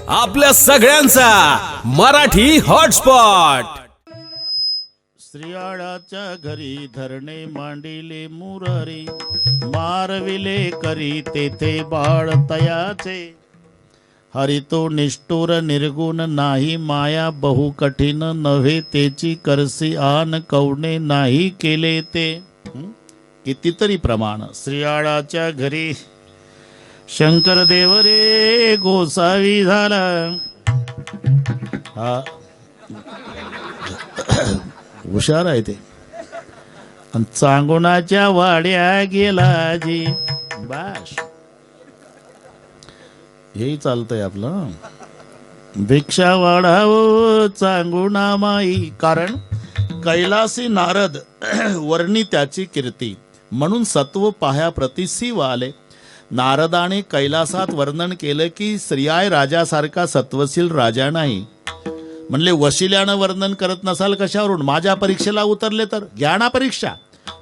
आपल्या सगळ्यांचा मराठी हॉटस्पॉट। श्रीयाळाच्या घरी धरणे मांडिले मुरारी, मारविले करी तेथे बाळ तयाचे। हरी तो निष्ठुर निर्गुण नाही, माया बहु कठीण नव्हे तेची करसी आन कवणे नाही केले ते। कितीतरी प्रमाण श्रीयाळाच्या घरी शंकर देव रे गोसावी झाला। हा हुशार आहे ते। आणि चांगुणाच्या वाड्या गेला जी बाश, हे चालतंय आपलं। भिक्षा वाढावं चांगुणा माई, कारण कैलासी नारद वर्णी त्याची कीर्ती, म्हणून सत्व पाह्या प्रतिसी वाले। नारदाने कैलासात वर्णन केलं की श्रीयाय राजासारखा सत्वशील राजा नाही। म्हणले वशिल्यानं वर्णन करत नसाल कशावरून, माझ्या परीक्षेला उतरले तर ज्ञाना परीक्षा।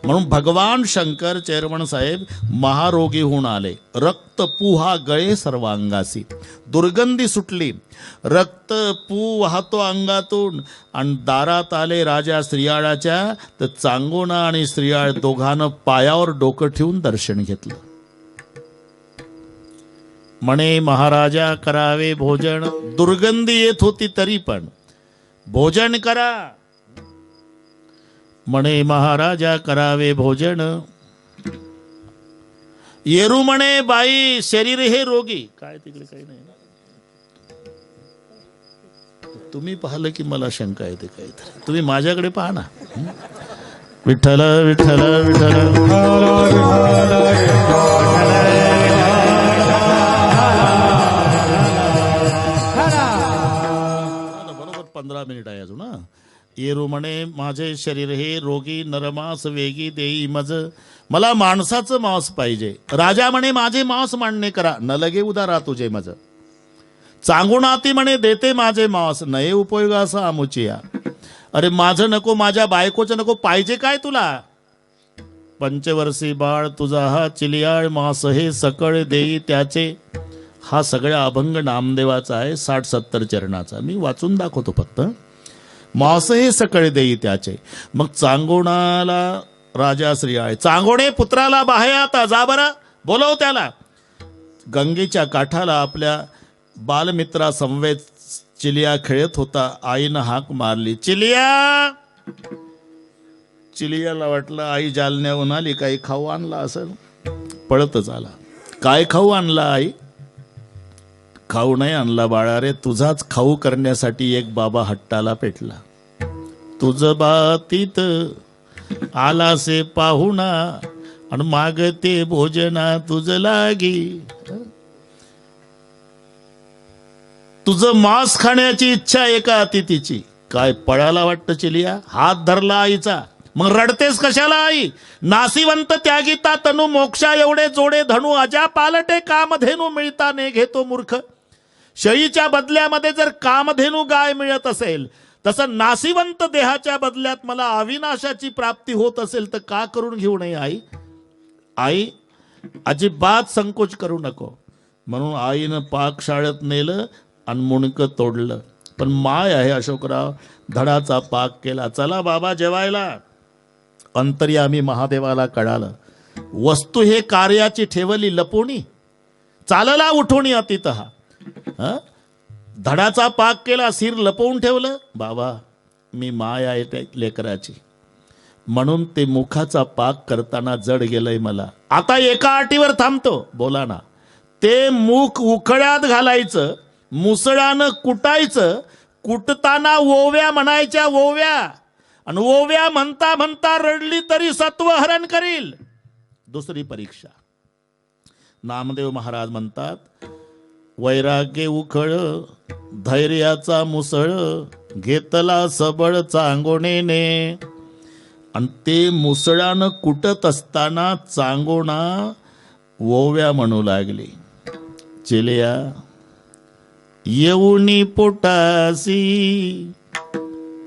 म्हणून भगवान शंकर चेअरमन साहेब महारोगी होऊन आले। रक्त पुहा गळे सर्वांगासी, दुर्गंधी सुटली, रक्त पू वाहतो अंगातून। आणि दारात आले राजा श्रीयाळाच्या, तर चांगोना आणि श्रीयाळ दोघांनं पायावर डोकं ठेवून दर्शन घेतलं। म्हणे महाराजा करावे भोजन, दुर्गंधी येत होती तरी पण भोजन करा। म्हणे महाराजा करावे भोजन, येरू म्हणे बाई शरीर हे रोगी। काय तिकडे काही नाही, तुम्ही पाहिलं की मला शंका येते काहीतरी, तुम्ही माझ्याकडे पहा ना। विठ्ठल विठ्ठल विठ्ठल बरोबर 15 मिनिट आहे अजून। येरू म्हणे माझे शरीर हे रोगी, नरमास वेगी देई मज, मला माणसाचं मांस पाहिजे। राजा म्हणे माझे मांस मांडणे करा, न लगे उदारा तुझे मज। चांगुणाती म्हणे देते माझे मांस, नये उपयोगासा आमुचिया। अरे माझं नको, माझ्या बायकोचं नको, पाहिजे काय तुला? पंचवर्षी बाळ तुझा हा चिलियाळ, मांस हे सकळ देई त्याचे। हा सगळा अभंग नामदेवाचा आहे, 60-70 चरणाचा, मी वाचून दाखवतो फक्त। मांस हे सकळ देई त्याचे। मग चांगोणाला राजा श्रीयाळ, चांगोणे पुत्राला बाह्यात जा बरं, बोलव त्याला। गंगेच्या काठाला आपल्या बालमित्रा समवेत चिलिया खेळत होता। आईनं हाक मारली, चिलिया। चिलियाला वाटलं आई जालन्याहून आली, काही खाऊ आणला असेल, पळतच आला। काय खाऊ आणला आई? खाऊ नाही आणला बाळा रे, तुझाच खाऊ करण्यासाठी एक बाबा हट्टाला पेटला। तुझ बातीत आलासे पाहुणा, आणि मागते भोजना तुझ लागी। तुझं मांस खाण्याची इच्छा एका अतिथीची। काय पळाला वाटतं चिलिया, हात धरला आईचा। मग रडतेस कशाला आई? नासिवंत त्यागिता तनु मोक्षा एवढे जोडे धनु, अजा पालटे कामधेनू मिळता ने घेतो मूर्ख। शेळीच्या बदल्यामध्ये जर कामधेनू गाय मिळत असेल, तसं नासिवंत देहाच्या बदल्यात मला अविनाशाची प्राप्ती होत असेल तर का करून घेऊ नये आई? आई अजिबात संकोच करू नको। म्हणून आईनं पाकशाळेत नेलं आणि मुंडकं तोडलं। पण माय आहे अशोकराव, धडाचा पाक केला। चला बाबा जेवायला। अंतर्यामी महादेवाला कळालं, वस्तू हे कार्याची ठेवली लपोणी, चालला उठोणी अतितः। धडाचा पाक केला, सिर लपवून ठेवलं। बाबा मी माय आहे त्या लेकराची, म्हणून ते मुखाचा पाक करताना जड गेलंय मला। आता एका अटीवर थांबतो, बोला ना। ते मुख उखळ्यात घालायचं, मुसळानं कुटायचं, कुटताना ओव्या म्हणायच्या ओव्या, आणि ओव्या म्हणता म्हणता रडली तरी सत्व हरण करील। दुसरी परीक्षा, नामदेव महाराज म्हणतात, वैराग्य उखळ धैर्याचा मुसळ, घेतला सबळ चांगोणेने। आणि ते मुसळानं कुटत असताना चांगोणा ओव्या म्हणू लागली, चिलिया येऊनी पोटासी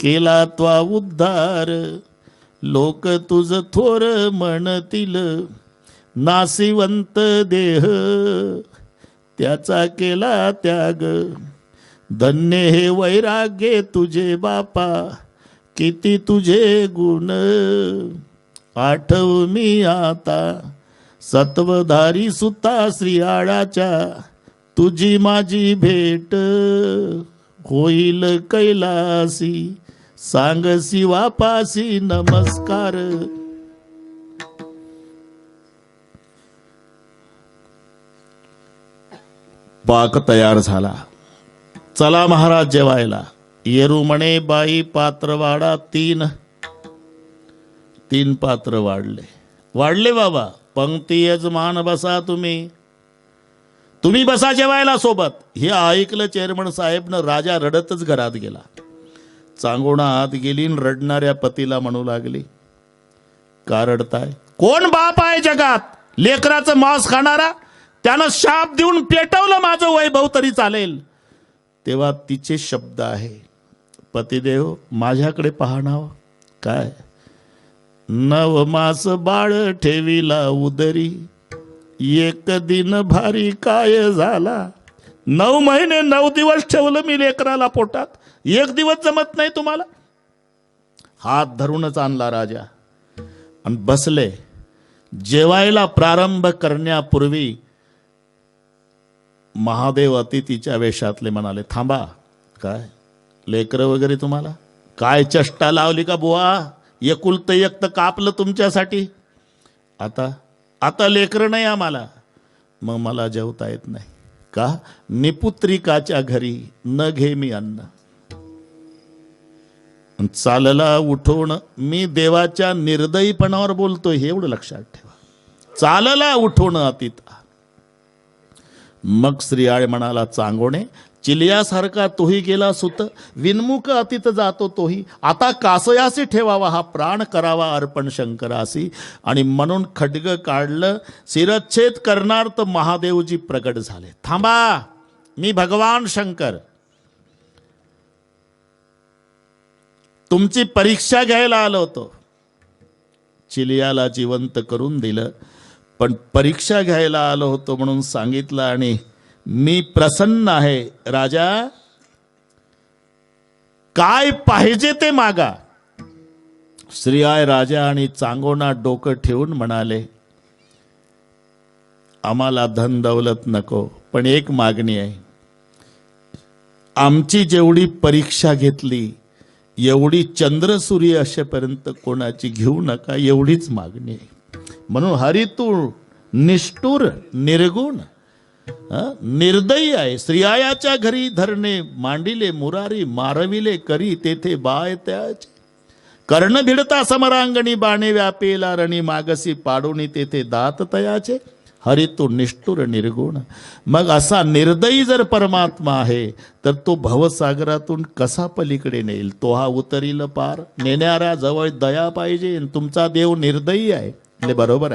केला त्वा उद्धार, लोक तुझ थोर म्हणतील, नासिवंत देह त्याचा केला त्याग, धन्य हे वैराग्य तुझे बापा, किती तुझे गुण आठव मी आता. सत्वधारी सुता श्रीयाळाच्या, तुझी माझी भेट होईल कैलासी. सांग शिवापासी नमस्कार. पाक तयार झाला. चला महाराज जेवायला. येरू म्हणे बाई पात्र वाढा. तीन पात्र वाढले बाबा. पंक्ती यजमान बसा तुम्ही बसा जेवायला सोबत. हे ऐकलं चेअरमन साहेबनं. राजा रडतच घरात गेला. चांगोणा आत गेली न रडणाऱ्या पतीला म्हणू लागली, का रडताय? कोण बाप आहे जगात लेकराचं मांस खाणारा? त्यानं शाप देऊन पेटवलं माझं वैभव तरी चालेल. तेव्हा तिचे शब्द आहे, पतिदेव माझ्याकडे पाहणाव. काय? 9 मास बाळ ठेविला उदरी, एक दिन भारी काय झाला. 9 महिने 9 दिवस ठेवलं मी लेकराला पोटात. एक दिवस जमत नाही तुम्हाला? हात धरूनच आणला राजा आणि बसले. जेवायला प्रारंभ करण्यापूर्वी महादेव अतिथीच्या वेशातले म्हणाले, थांबा. काय लेकरं वगैरे तुम्हाला? काय चष्टा लावली का बुवा? एकुलतं एक तर कापलं तुमच्यासाठी. आता लेकरं नाही आम्हाला. मग मला जेवता येत नाही का? निपुत्रिकाच्या घरी न घे मी अन्न. चालला उठवण. मी देवाच्या निर्दयीपणावर बोलतोय हे एवढं लक्षात ठेवा. चालला उठवणं अतिथा. मग श्रीयाळ म्हणाला, चांगोणे चिलियासारखा तोही गेला सुत, विनमुख अतित जातो तोही. आता कासयासी ठेवावा हा प्राण, करावा अर्पण शंकरासी. आणि म्हणून खड्ग काढलं. शिरच्छेद करणार तर महादेवजी प्रगट झाले. थांबा, मी भगवान शंकर तुमची परीक्षा घ्यायला आलो होतो. चिलियाला जिवंत करून दिलं, पण परीक्षा घ्यायला आलो होतो म्हणून सांगितलं. आणि मी प्रसन्न आहे. राजा काय पाहिजे ते मागा. श्रीयाळ राजा आणि चांगोना डोकं ठेवून म्हणाले, आम्हाला धन दौलत नको, पण एक मागणी आहे. आमची जेवढी परीक्षा घेतली एवढी चंद्र सूर्य असेपर्यंत कोणाची घेऊ नका, एवढीच मागणी आहे. म्हणून हरी तू निष्ठुर निर्गुण निर्दयी आहे. श्रीयाच्या घरी धरणे मांडिले मुरारी, मारविले करी तेथे बाय त्याचे. कर्ण भिडता समरांगणी, बाणे व्यापेला रणी, मागसी पाडोनी तेथे दात तयाचे. हरी तो निष्ठुर निर्गुण. मग असा निर्दयी जर परमात्मा आहे तर तो भवसागरातून कसा पलीकडे नेईल? तो हा उतरील पार. नेणाऱ्या जवळ दया पाहिजे. तुमचा देव निर्दयी आहे. बरोबर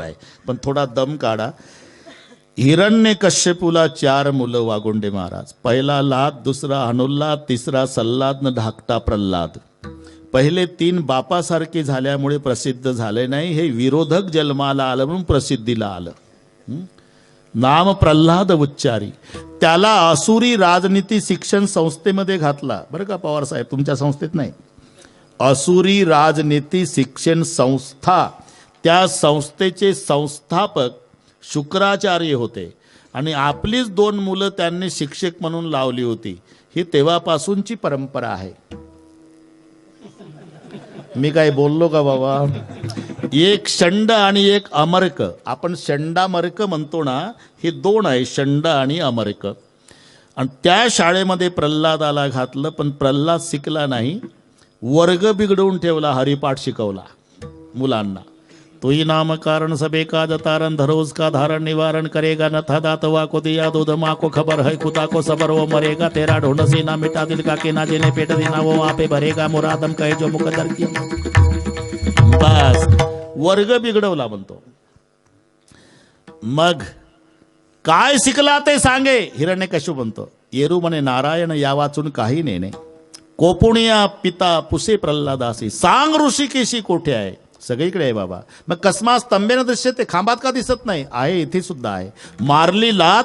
आहे, पण थोडा दम काढा. हिरण्यकश्यपूला 4 मुलं वागुंडे महाराज. पहिला लाद, दुसरा हनुल्लाद, तिसरा सल्लाद न धाकटा प्रल्हाद. पहिले 3 बापासारखे झाल्यामुळे प्रसिद्ध झाले नाही. हे विरोधक जन्माला आलं म्हणून प्रसिद्धीला आलं. नाम प्रल्हाद उच्चारी. त्याला असुरी राजनीती शिक्षण संस्थेमध्ये घातला. बरं का पवार साहेब, तुमच्या संस्थेत नाही. असुरी राजनीती शिक्षण संस्था, त्या संस्थेचे संस्थापक शुक्राचार्य होते. आणि आपलीच 2 मुलं त्यांनी शिक्षक म्हणून लावली होती. ही तेव्हापासूनची परंपरा आहे. मी काय बोललो का बाबा? एक षंड आणि एक अमर्क. आपण षंडामर्क म्हणतो ना, हे 2 आहे, षंड आणि अमर्क. आणि त्या शाळेमध्ये प्रल्हादाला घातलं, पण प्रल्हाद शिकला नाही. वर्ग बिघडवून ठेवला. हरिपाठ शिकवला मुलांना. तोही नाम कारण सबे का जतारण, धरोज का धारण निवारण करेगा, न था दात वा को दिया दूध माँ को खबर है, खुदा को सबर वो मरेगा, तेरा ढूंढ सीना मिटा दिल का के ना जिने पेट देना वो वहाँ पे भरेगा, मुरादम कहे जो मुकदर किया. बस वर्ग बिघडवला म्हणतो. मग काय शिकला ते सांगे. हिरण्यकश्यप म्हणतो, येरू म्हणे नारायण या वाचून काही नेणे, कोपुणिया पिता पुसे प्रल्हादासी, सांग ऋषिकेशी कोठे आहे. सगळीकडे आहे बाबा. मग कसमा स्तंभेनं दिसते, ते खांबात का दिसत नाही? आहे, इथे सुद्धा आहे. मारली लात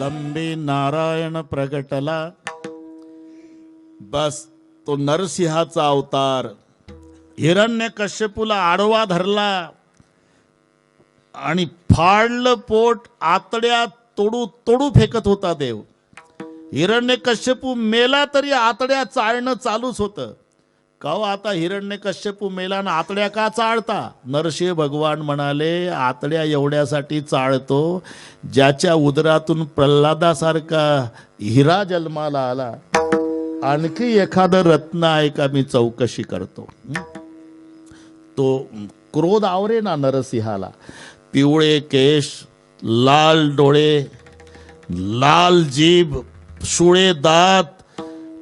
तंबी नारायण प्रगटला. बस तो नरसिंहाचा अवतार. हिरण्यकश्यपूला आडवा धरला आणि फाडलं पोट. आतड्या तोडू तोडू फेकत होता देव. हिरण्यकश्यपू मेला तरी आतड्या चाळणं चालूच होतं. का आता हिरण्यकश्यपू मेला ना आतड्या का चाळता? नरसिंह भगवान म्हणाले, आतड्या एवढ्यासाठी चाळतो ज्याच्या उदरातून प्रल्हादासारखा हिरा जन्माला आला. आणखी एखादं रत्न आहे का मी चौकशी करतो. तो क्रोध आवरे ना नरसिंहाला. पिवळे केश, लाल डोळे, लाल जीभ, सुळे दात.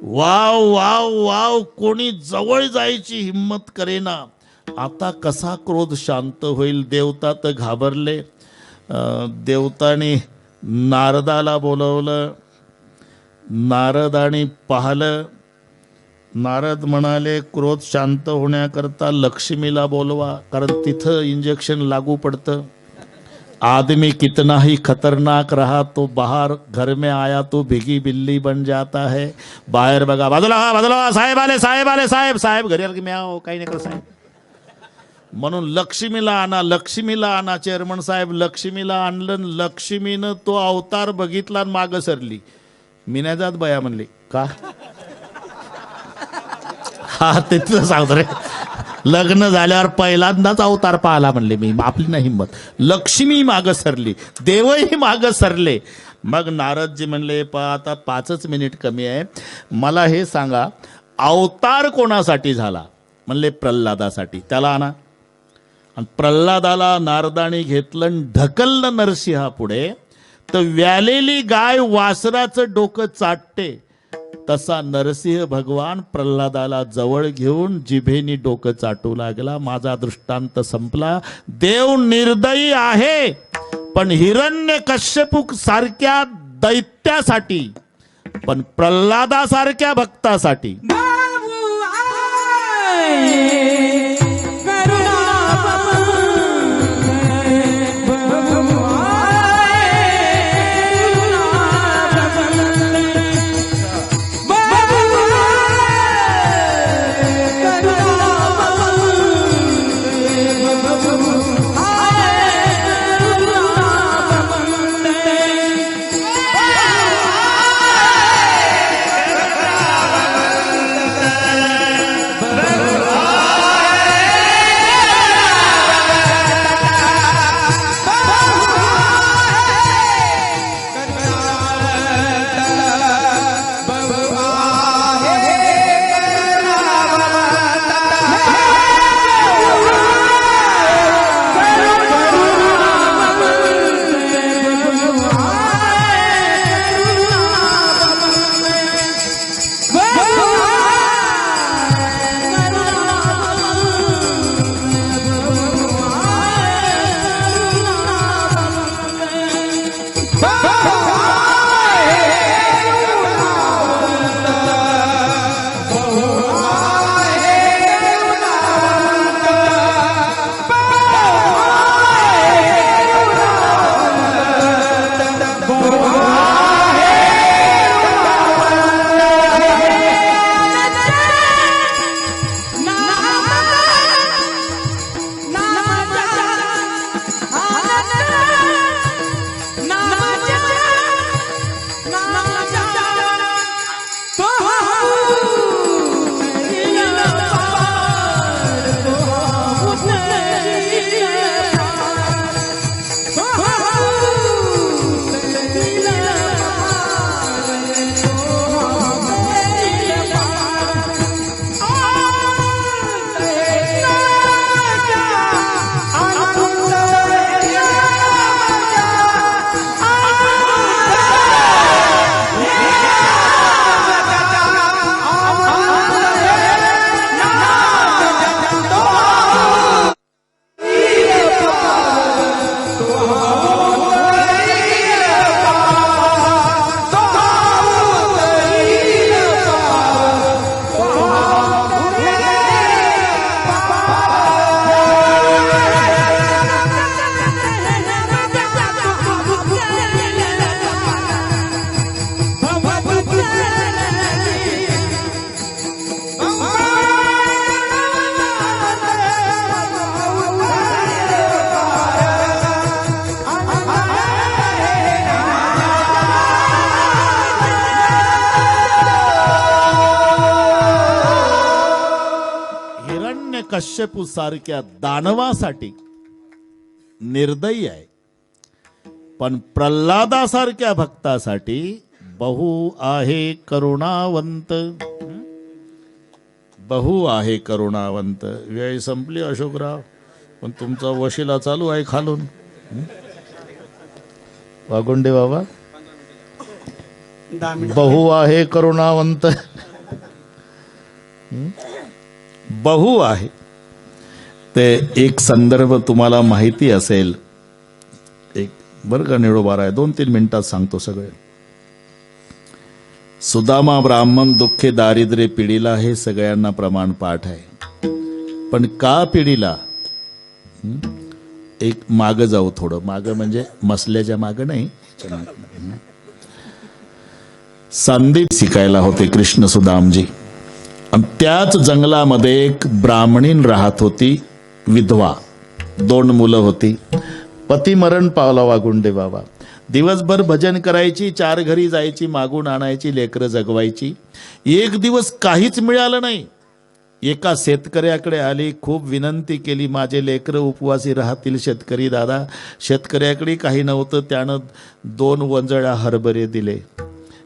वाव वाव वाव, कोणी जवळ जायची हिम्मत करेना. आता कसा क्रोध शांत होईल? देवता तर घाबरले. देवताने नारदाला बोलवलं. नारदाने पाहिलं. नारद म्हणाले, क्रोध शांत होण्याकरता लक्ष्मीला बोलवा, कारण तिथं इंजेक्शन लागू पडतं. आदमी कितना ही खतरनाक रहा तो बाहर घर में आया तो भिगी बिल्ली बन जाता है. बाहेर बघा, बाजूला साहेब आले, साहेब आले, साहेब साहेब घरी आले की म्याव, काही नाही करत साहेब. म्हणून लक्ष्मीला आणा, लक्ष्मीला आणा. चेअरमन साहेब लक्ष्मीला आणलं. लक्ष्मीनं तो अवतार बघितला आणि मागं सरली. मी नाही जात बया म्हणली. का? हा तिथलं सांगतो रे. लग्न झाल्यावर पहिल्यांदाच अवतार पाहिला म्हणले मी. आपली नाही हिंमत. लक्ष्मी मागं सरली, देवही मागं सरले. मग नारदजी म्हणले, आता 5 मिनिट कमी आहे, मला हे सांगा अवतार कोणासाठी झाला? म्हणले प्रल्हादासाठी. त्याला आणा. आणि प्रल्हादाला नारदाने घेतलं आणि ढकललं नरसिंहा पुढे. तर व्यालेली गाय वासराचं डोकं चाटते तसा नरसिंह भगवान प्रल्हादाला जवळ घेऊन जिभेनी डोकं चाटू लागला. माझा दृष्टांत संपला. देव निर्दयी आहे, पण हिरण्यकश्यपू सारख्या दैत्यासाठी, पण प्रल्हादासारख्या भक्तासाठी. कश्यपू सारख्या दानवासाठी निर्दयी आहे, पण प्रल्हादासारख्या भक्तासाठी बहु आहे करुणावंत. बहु आहे करुणावंत. वेळ संपली अशोकराव, पण तुमचा वशिला चालू आहे खालून. वागुंडे बाबा, बहु आहे करुणावंत. बहु आहे ते एक संदर्भ तुम्हाला माहिती असेल. एक बरं का निळोबार आहे, 2-3 मिनिटात सांगतो सगळे. सुदामा ब्राह्मण दुःखे दारिद्र्य पिढीला हे सगळ्यांना प्रमाण पाठ आहे. पण का पिढीला? एक माग जाऊ, थोडं माग म्हणजे मसल्याच्या माग नाही. संदीप शिकायला होते कृष्ण सुदामजी. आणि त्याच जंगलामध्ये एक ब्राह्मणीन राहत होती, विधवा. 2 मुलं होती. पती मरण पावला वागुंडे बाबा. दिवसभर भजन करायची, 4 घरी जायची, मागून आणायची, लेकरं जगवायची. एक दिवस काहीच मिळालं नाही. एका शेतकऱ्याकडे आली, खूप विनंती केली, माझे लेकरं उपवासी राहतील शेतकरी दादा. शेतकऱ्याकडे काही नव्हतं, त्यानं 2 वंजळा हरभरे दिले.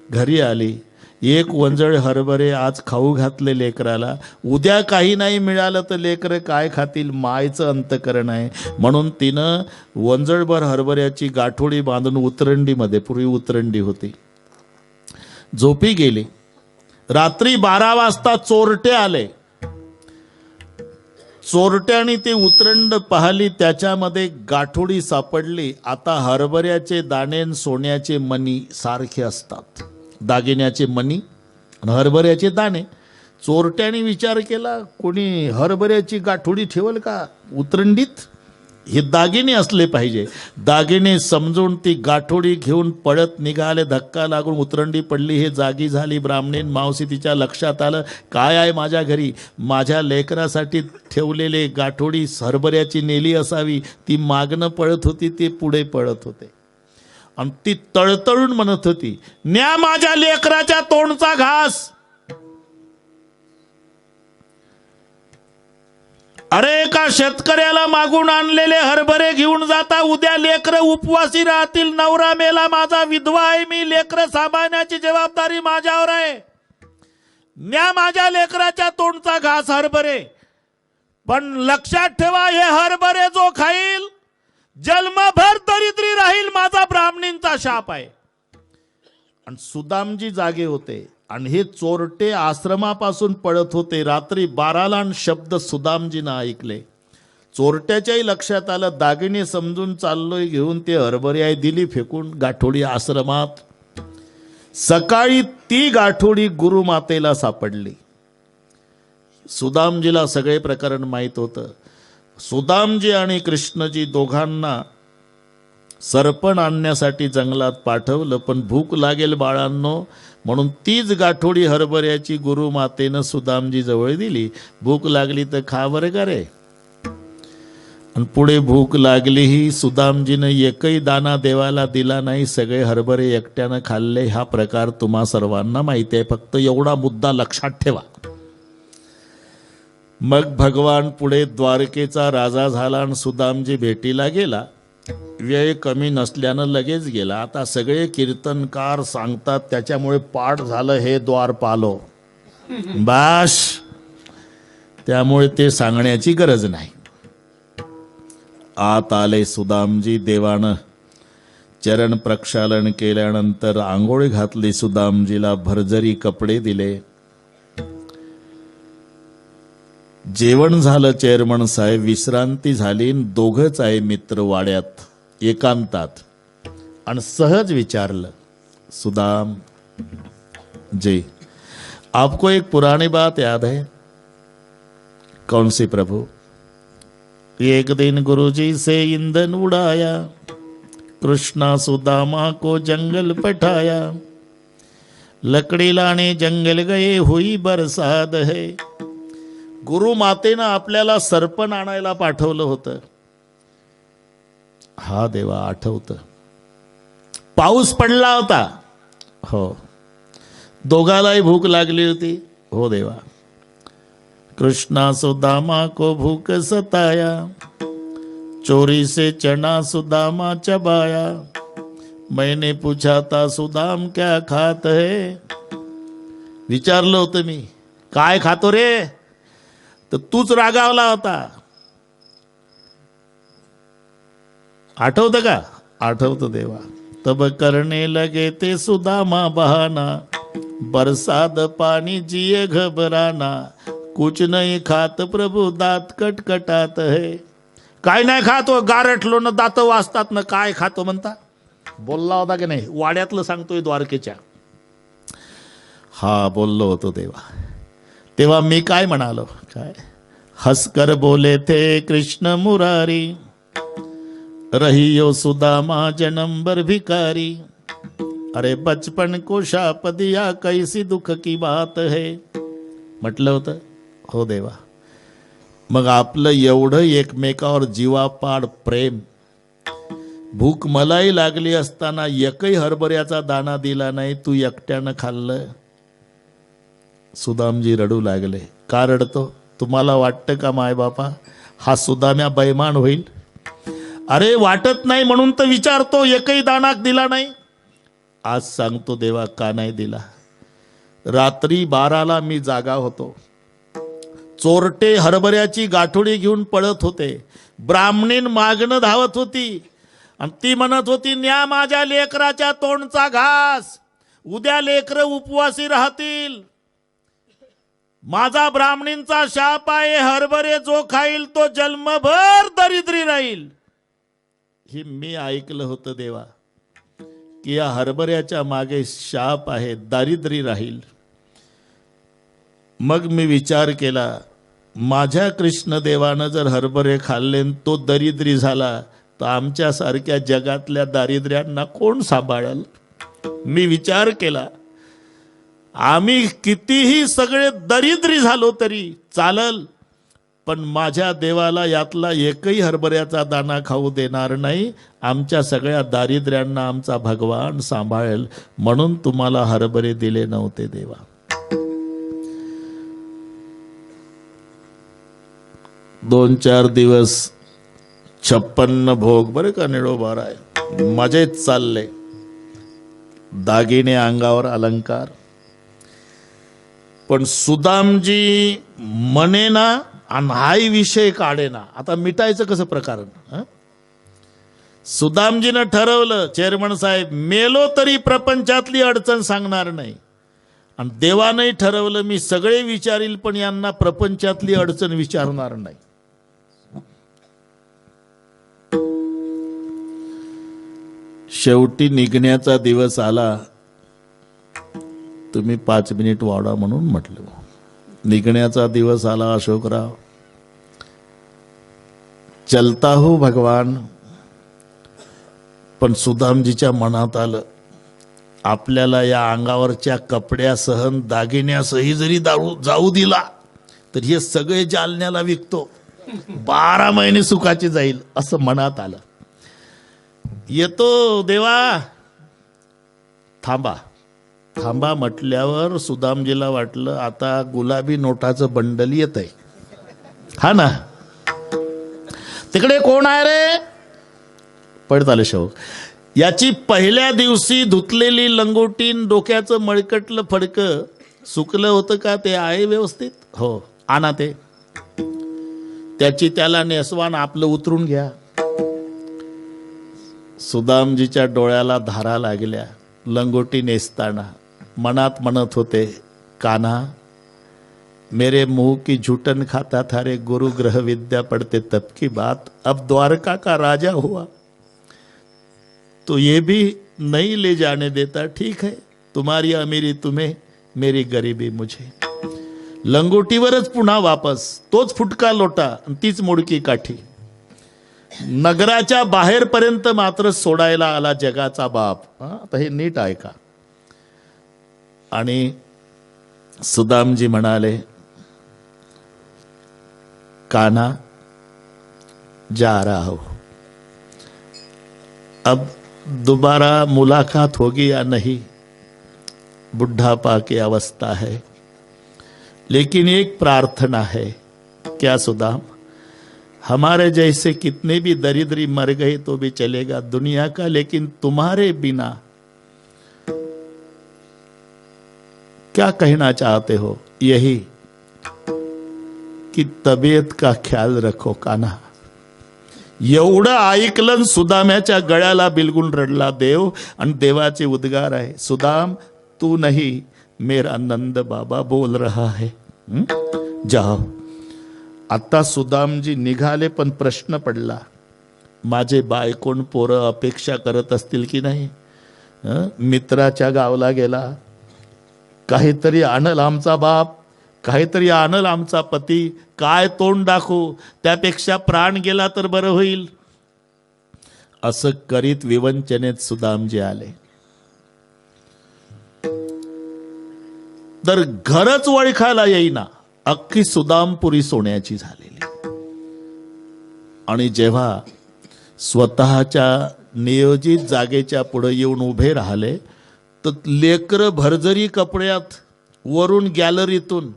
घरी आली, 1 वंजळ हरभरे आज खाऊ घातले लेकराला. उद्या काही नाही मिळालं तर लेकरं काय खातील? मायचं अंतकरण आहे. म्हणून तिनं वंजळभर हरभऱ्याची गाठोडी बांधून उतरंडीमध्ये, पूर्वी उतरंडी होती, झोपी गेली. रात्री 12 वाजता चोरटे आले. चोरट्याने ते उतरंड पाहिली, त्याच्यामध्ये गाठोडी सापडली. आता हरभऱ्याचे दाणे आणि सोन्याचे मणी सारखे असतात. दागिन्याचे मणी आणि हरभऱ्याचे दाणे. चोरट्याने विचार केला, कोणी हरभऱ्याची गाठोडी ठेवल का उतरंडीत? हे दागिने असले पाहिजे. दागिने समजून ती गाठोडी घेऊन पळत निघाले. धक्का लागून उतरंडी पडली. हे जागी झाली. ब्राह्मणीन मावशी तिच्या लक्षात आलं, काय आहे माझ्या घरी? माझ्या लेकरासाठी ठेवलेले गाठोडी हरभऱ्याची नेली असावी. ती मागणं पळत होती, ते पुढे पळत होते. आणि ती तळतळून म्हणत होती, न्या माझ्या लेकराच्या तोंडचा घास. अरे एका शेतकऱ्याला मागून आणलेले हरभरे घेऊन जाता, उद्या लेकरं उपवासी राहतील. नवरा मेला, माझा विधवा आहे मी, लेकरं सांभाळण्याची जबाबदारी माझ्यावर आहे. न्या माझ्या लेकराच्या तोंडचा घास हरभरे. पण लक्षात ठेवा, हे हरभरे जो खाईल जन्मभर दरिद्री राहील, माझा ब्राह्मणींचा शाप आहे. आणि सुदामजी जागे होते आणि हे चोरटे आश्रमापासून पळत होते. रात्री 12ला शब्द सुदामजींना ऐकले. चोरट्याच्याही लक्षात आलं, दागिने समजून चाललोय घेऊन, ते हरभरे दिली फेकून गाठोडी आश्रमात. सकाळी ती गाठोडी गुरुमातेला सापडली. सुदामजीला सगळे प्रकरण माहीत होतं. सुदामजी आणि कृष्णजी दोघांना सरपण आणण्यासाठी जंगलात पाठवलं. पण भूक लागेल बाळांनो म्हणून तीच गाठोडी हरभऱ्याची गुरुमातेनं सुदामजी जवळ दिली. भूक लागली तर खा बरं का रे. आणि पुढे भूक लागलीही सुदामजीनं एकही दाना देवाला दिला नाही. सगळे हरभरे एकट्यानं खाल्ले. हा प्रकार तुम्हा सर्वांना माहिती आहे, फक्त एवढा मुद्दा लक्षात ठेवा. मग भगवान पुढे द्वारकेचा राजा झाला आणि सुदामजी भेटीला गेला. वेळ कमी नसल्यानं लगेच गेला. आता सगळे कीर्तनकार सांगतात, त्याच्यामुळे पाठ झालं हे द्वारपालो बाश, त्यामुळे ते सांगण्याची गरज नाही. आत आले सुदामजी. देवानं चरण प्रक्षालन केल्यानंतर आंघोळ घातली. सुदामजीला भरजरी कपडे दिले. जेवण झालं चेअरमन साहेब, विश्रांती झाली. दोघंच आहे मित्र वाड्यात एकांतात. आणि सहज विचारलं, सुदाम जी आपको एक पुरानी बात याद है? कौन सी प्रभु? एक दिन गुरुजी से ईंधन उड़ाया, कृष्णा सुदामा को जंगल पठाया, लकड़ी लाने जंगल गए हुई बरसात है. गुरु मातेनं आपल्याला सरपण आणायला पाठवलं होतं. हा देवा आठवतं. पाऊस पडला होता. हो. दोघालाही भूक लागली होती. हो देवा. कृष्णा सुदामा को भूख सताया, चोरी से चना सुदामा चबाया, मैंने पूछा था सुदाम क्या खात है. विचारलं होतं मी, काय खातो रे, तर तूच रागावला होता. आठवतं का? आठवतं देवा. तब करने लगे ते सुदामा बहाना, बरसात पानी जिये घबराना, कुछ नहीं खात प्रभु दात कटकटात है. काय नाही खातो, गारठलो न दात वाजतात न काय खातो म्हणता. बोलला होता की नाही? वाड्यातलं सांगतोय द्वारकेच्या. हा बोललो होतो देवा. तेव्हा मी काय म्हणालो, काय हसकर बोले थे कृष्ण मुरारी, रहियो सुदामा जन्म भर भिकारी, अरे बचपन को शाप दिया कैसी दुख की बात है. म्हटलं होतं हो देवा. मग आपलं एवढं एकमेकावर जीवापाड प्रेम, भूक मलाही लागली असताना एकही हरभऱ्याचा दाणा दिला नाही, तू एकट्यानं खाल्लं. सुदामजी रडू लागले. का रडतो? तुम्हाला वाटतं का माय बापा हा सुदाम्या बैमान होईल? अरे वाटत नाही म्हणून तर विचारतो, एकही दाणा दिला नाही. आज सांगतो देवा का नाही दिला. रात्री 12ला मी जागा होतो. चोरटे हरभऱ्याची गाठोडी घेऊन पळत होते. ब्राह्मणीन मागणं धावत होती आणि ती म्हणत होती, न्या माझ्या लेकराच्या तोंडचा घास, उद्या लेकर उपवासी राहतील. माझा ब्राह्मणींचा शाप आहे, हरभरे जो खाईल तो जन्मभर दरिद्री राहील. हे मी ऐकलं होतं देवा, की या हरभऱ्याच्या मागे शाप आहे, दारिद्र्य राहील. मग मी विचार केला, माझ्या कृष्णदेवानं जर हरभरे खाल्ले तो दरिद्री झाला तर आमच्यासारख्या जगातल्या दारिद्र्यांना कोण सांभाळेल. मी विचार केला, आम्ही कितीही सगळे दरिद्री झालो तरी चालल, पण माझ्या देवाला यातला एकही हरभऱ्याचा दाणा खाऊ देणार नाही. आमच्या सगळ्या दारिद्र्यांना आमचा भगवान सांभाळेल, म्हणून तुम्हाला हरभरे दिले नव्हते देवा. दोन चार दिवस 56 भोग बरं का निळोबार आहे, मजेत चालले. दागिने अंगावर, अलंकार. पण सुदामजी म्हणे ना आणि हाही विषय काढे ना. आता मिटायचं कसं प्रकरण? सुदामजीनं ठरवलं, चेअरमन साहेब मेलो तरी प्रपंचातली अडचण सांगणार नाही. आणि देवानंही ठरवलं, मी सगळे विचारील पण यांना प्रपंचातली अडचण विचारणार नाही. शेवटी निघण्याचा दिवस आला. तुम्ही 5 मिनिट वाढा म्हणून म्हटलं. निघण्याचा दिवस आला अशोकराव. चलता हो भगवान. पण सुदामजीच्या मनात आलं, आपल्याला या अंगावरच्या कपड्यासह दागिन्यासही जरी जाऊ दिला तर हे सगळे जालन्याला विकतो, 12 महिने सुखाची जाईल असं मनात आलं. येतो देवा. थांबा थांबा म्हटल्यावर सुदामजीला वाटलं आता गुलाबी नोटाचं बंडल येत आहे. हा ना, तिकडे कोण आहे रे? पडत आले शव. याची पहिल्या दिवशी धुतलेली लंगोटीन, डोक्याचं मळकटलं फडकं सुकलं होतं का ते आहे व्यवस्थित? हो, आणा ते. त्याची त्याला नेसवान आपलं उतरून घ्या. सुदामजीच्या डोळ्याला धारा लागल्या. लंगोटी नेसताना मनात म्हणत होते, कान्हा मेरे मुंह की झूठन खाता था रे गुरु ग्रह विद्या पढ़ते तब की बात, अब द्वारका का राजा हुआ तो ये भी नहीं ले जाने देता. ठीक है, तुम्हारी अमीरी तुम्हें, मेरी गरीबी मुझे. लंगोटीवरच पुन्हा वापस तोच फुटका लोटा, तीच मोडकी काठी. नगराच्या बाहेरपर्यंत मात्र सोडायला आला जगाचा बाप. आता हे नीट ऐका. आणि सुदामजी म्हणाले, कान्हा जा रहा हो, अब दोबारा मुलाकात होगी या नहीं, बुढ़ापा की अवस्था है, लेकिन एक प्रार्थना है, क्या सुदाम? हमारे जैसे कितने भी दरिद्री मर गए तो भी चलेगा दुनिया का, लेकिन तुम्हारे बिना क्या कहना चाहते हो? यही कि तब्येत का ख्याल रखो कान्हा. एवढं ऐकलं सुदाम्याच्या गळ्याला बिलगुन रडला देव. आणि देवाचे उद्गार आहे, सुदाम तू नहीं मेरा नंद बाबा बोल रहा है. जाओ. आता सुदामजी निघाले, पण प्रश्न पडला, माझे बायकोण पोरं अपेक्षा करत असतील की नाही? मित्राच्या गावाला गेला, काहीतरी आणल आमचा बाप, काहीतरी आणल आमचा पती, काय तोंड दाखवू, त्यापेक्षा प्राण गेला तर बरं होईल. असं करीत विवंचनेत सुदामजी आले. तर घरच ओळखायला येईना, अख्खी सुदामपुरी सोन्याची झालेली. आणि जेव्हा स्वतःच्या नियोजित जागेच्या पुढे येऊन उभे राहिले, तर लेकर भरजरी कपड्यात वरून गॅलरीतून,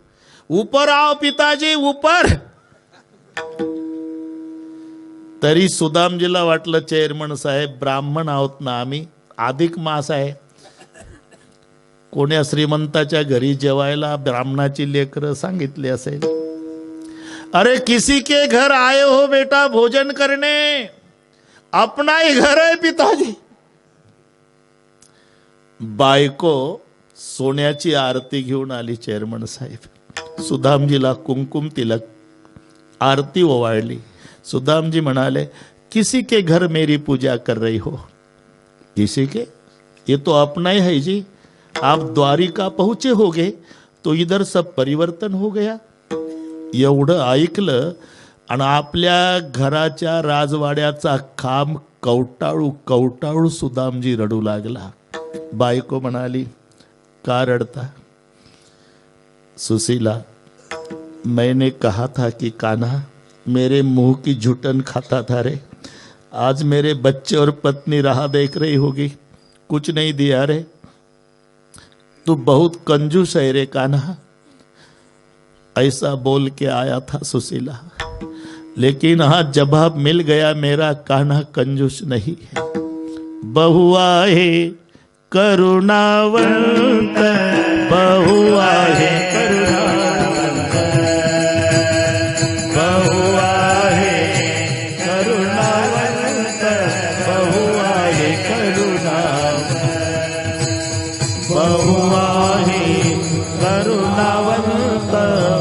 ऊपर आओ पिताजी ऊपर. तरी सुदामजीला वाटलं, चेअरमन साहेब ब्राह्मण आहोत ना आम्ही, अधिक मास आहे, कोण्या श्रीमंताच्या घरी जेवायला ब्राह्मणाची लेकरं सांगितली असेल. अरे किसी के घर आए हो बेटा भोजन करने, अपना ही घर है पिताजी. बायको सोन्याची आरती घेऊन आली. चेअरमन साहेब सुदामजीला कुंकुम तिलक आरती ओवाळली. सुदामजी म्हणाले, किसी के घर मेरी पूजा कर रही हो? किसी के? ये तो अपना ही है जी. आप द्वारिका पहुंचे होगे तो इधर सब परिवर्तन हो गया. एवढं ऐकलं आणि आपल्या घराच्या राजवाड्याचा खांब कवटाळू कवटाळू सुदामजी रडू लागला. बायको म्हणाली, का रडता? सुशीला, मैंने कहा था कि कान्हा मेरे मुंह की झुटन खाता था रे. आज मेरे बच्चे और पत्नी राह देख रही होगी, कुछ नहीं दिया रे. तू बहुत कंजूस है रे कान्हा. ऐसा बोल के आया था सुशीला, लेकिन हाँ जवाब मिल गया, मेरा कान्हा कंजूस नहीं है. बहुआ है करुणावंत, बहुआ है करुणावंत, बहुआ है करुणावंत, बहुआ है करुणावंत, बहुआ है करुणावंत, बहुआ है करुणावंत,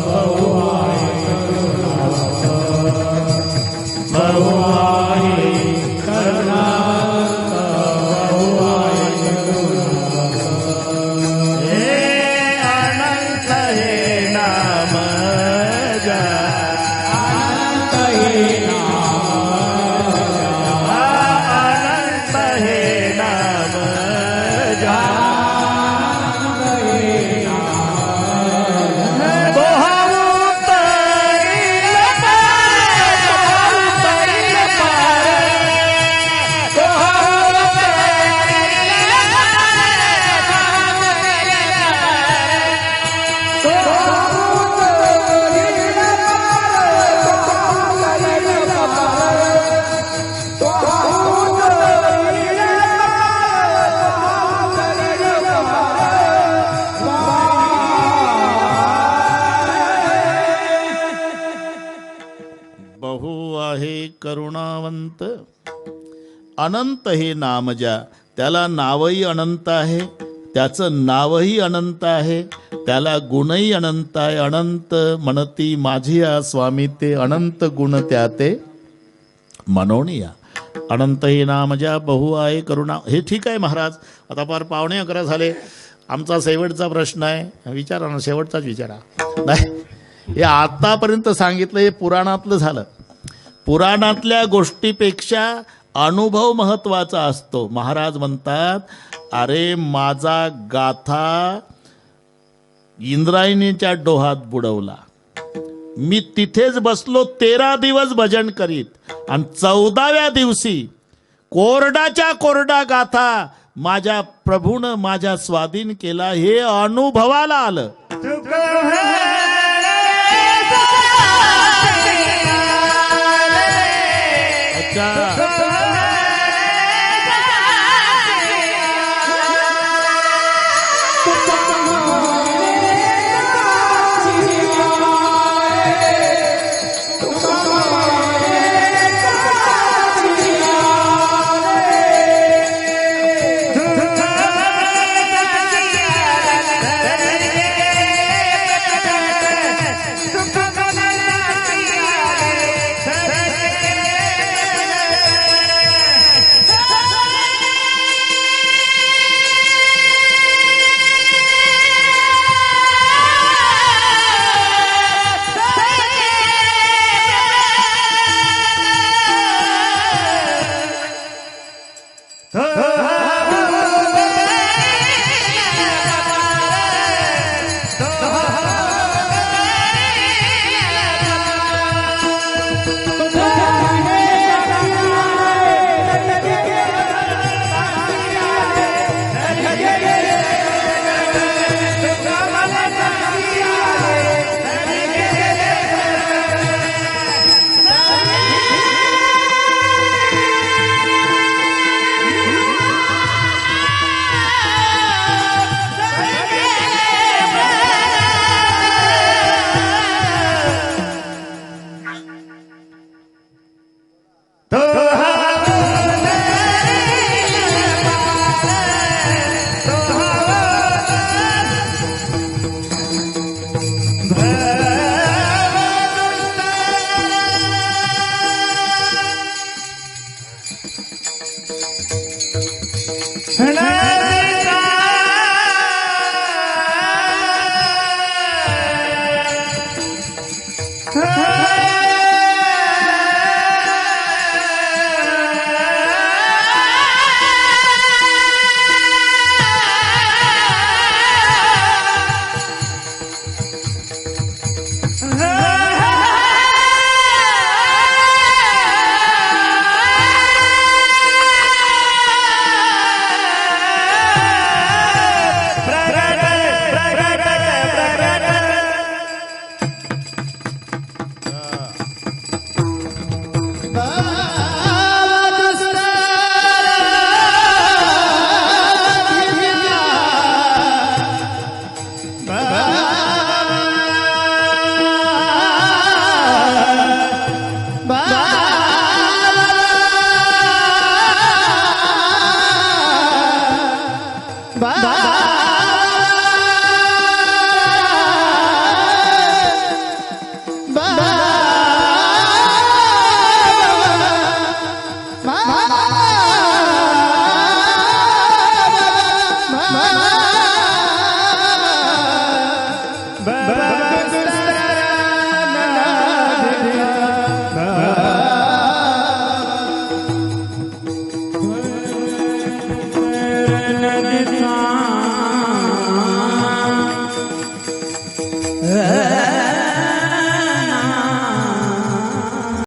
बहुआ है करुणावंत, बहुआ है करुणावंत. हे अनंत हे नाम जा, अनंत हे नाम जा, अनंत हे नाम जा. बहु आहे करुणावंत, अनंत हे नाम ज्या, त्याला नावही अनंत आहे, त्याचं नावही अनंत आहे, त्याला गुणही अनंत आहे. अनंत म्हणती माझी या स्वामी, ते अनंत गुण त्याते म्हणून या. अनंत हे नाम ज्या, बहु आहे करुणा. हे ठीक आहे महाराज, आता फार 11:15 झाले. आमचा शेवटचा प्रश्न आहे, विचारा ना, शेवटचाच विचारा. नाही, हे आतापर्यंत सांगितलं हे पुराणातलं झालं. पुराणातल्या गोष्टीपेक्षा अनुभव महत्वाचा असतो. महाराज म्हणतात, अरे माझा गाथा इंद्रायणीच्या डोहात बुडवला, मी तिथेच बसलो 13 दिवस भजन करीत, आणि 14व्या दिवशी कोरडाच्या कोरडा गाथा माझ्या प्रभूनं माझ्या स्वाधीन केला. हे अनुभवाला आलं. बा